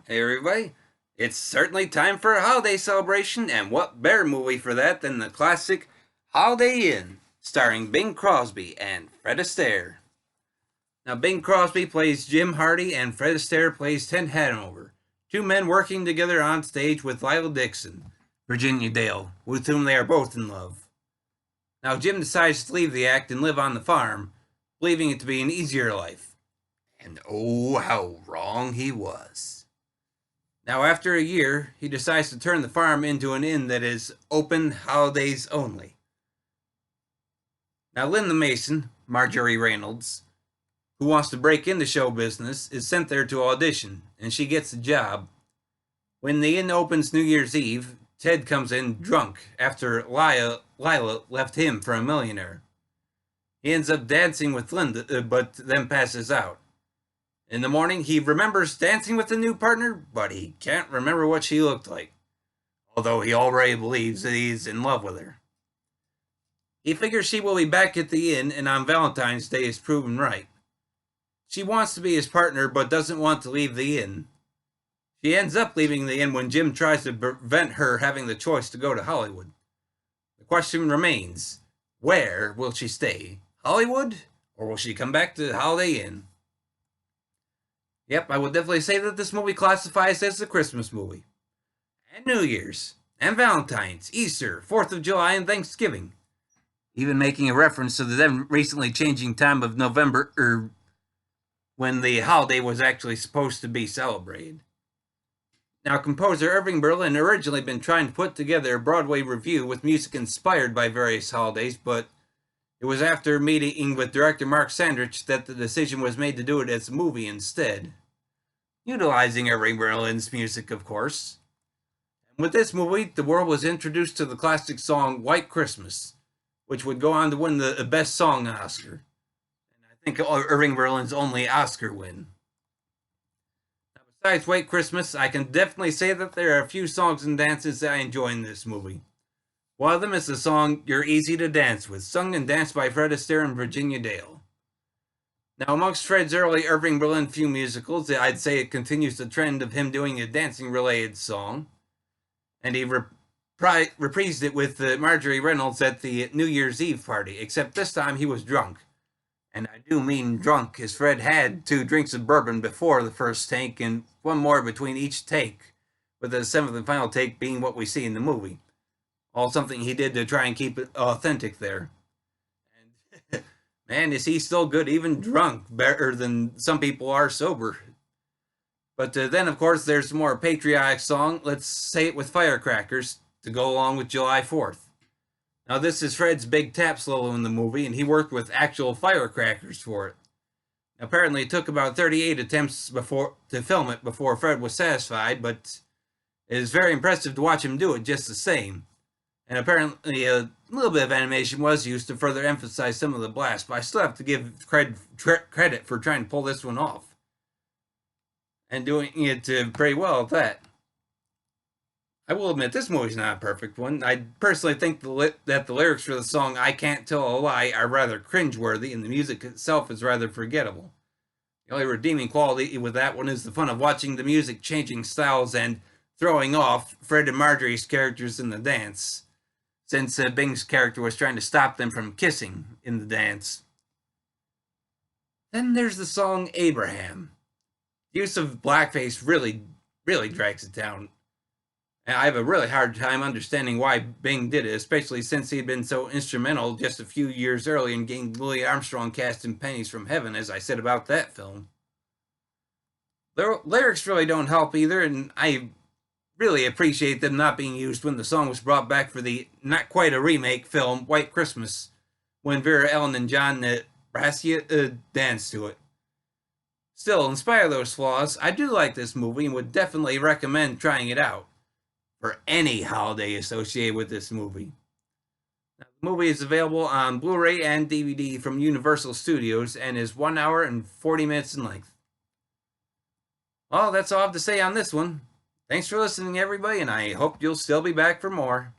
Hey everybody, it's certainly time for a holiday celebration, and what better movie for that than the classic Holiday Inn, starring Bing Crosby and Fred Astaire. Now, Bing Crosby plays Jim Hardy, and Fred Astaire plays Ted Hanover, two men working together on stage with Lila Dixon, Virginia Dale, with whom they are both in love. Now, Jim decides to leave the act and live on the farm, believing it to be an easier life. And oh, how wrong he was. Now, after a year, he decides to turn the farm into an inn that is open holidays only. Now, Linda Mason, Marjorie Reynolds, who wants to break into show business, is sent there to audition, and she gets the job. When the inn opens New Year's Eve, Ted comes in drunk after Lila left him for a millionaire. He ends up dancing with Linda, but then passes out. In the morning, he remembers dancing with a new partner, but he can't remember what she looked like, although he already believes that he's in love with her. He figures she will be back at the inn, and on Valentine's Day is proven right. She wants to be his partner, but doesn't want to leave the inn. She ends up leaving the inn when Jim tries to prevent her having the choice to go to Hollywood. The question remains, where will she stay? Hollywood? Or will she come back to the Holiday Inn? Yep, I would definitely say that this movie classifies as a Christmas movie. And New Year's, and Valentine's, Easter, 4th of July, and Thanksgiving. Even making a reference to the then recently changing time of November, when the holiday was actually supposed to be celebrated. Now, composer Irving Berlin originally been trying to put together a Broadway revue with music inspired by various holidays, but it was after meeting with director Mark Sandrich that the decision was made to do it as a movie instead, utilizing Irving Berlin's music, of course. And with this movie, the world was introduced to the classic song White Christmas, which would go on to win the Best Song Oscar. And I think Irving Berlin's only Oscar win. Now, besides White Christmas, I can definitely say that there are a few songs and dances that I enjoy in this movie. One of them is the song You're Easy to Dance With, sung and danced by Fred Astaire and Virginia Dale. Now, amongst Fred's early Irving Berlin few musicals, I'd say it continues the trend of him doing a dancing-related song. And he reprised it with Marjorie Reynolds at the New Year's Eve party, except this time he was drunk. And I do mean drunk, as Fred had 2 drinks of bourbon before the first take and one more between each take, with the 7th and final take being what we see in the movie. All something he did to try and keep it authentic there. And man, is he still good, even drunk, better than some people are sober. But then, of course, there's a more patriotic song, Let's Say It With Firecrackers, to go along with July 4th. Now, this is Fred's big tap solo in the movie, and he worked with actual firecrackers for it. Apparently, it took about 38 attempts to film it before Fred was satisfied, but it is very impressive to watch him do it just the same. And apparently a little bit of animation was used to further emphasize some of the blasts, but I still have to give credit for trying to pull this one off. And doing it pretty well at that. I will admit, this movie's not a perfect one. I personally think that the lyrics for the song I Can't Tell a Lie are rather cringeworthy, and the music itself is rather forgettable. The only redeeming quality with that one is the fun of watching the music changing styles and throwing off Fred and Marjorie's characters in the dance, since Bing's character was trying to stop them from kissing in the dance. Then there's the song Abraham. The use of blackface really drags it down. And I have a really hard time understanding why Bing did it, especially since he had been so instrumental just a few years earlier in getting Louis Armstrong cast in Pennies from Heaven, as I said about that film. The lyrics really don't help either, and I really appreciate them not being used when the song was brought back for the not quite a remake film White Christmas, when Vera Ellen and John Brassia danced to it. Still, in spite of those flaws, I do like this movie and would definitely recommend trying it out for any holiday associated with this movie. Now, the movie is available on Blu-ray and DVD from Universal Studios and is 1 hour and 40 minutes in length. Well, that's all I have to say on this one. Thanks for listening, everybody, and I hope you'll still be back for more.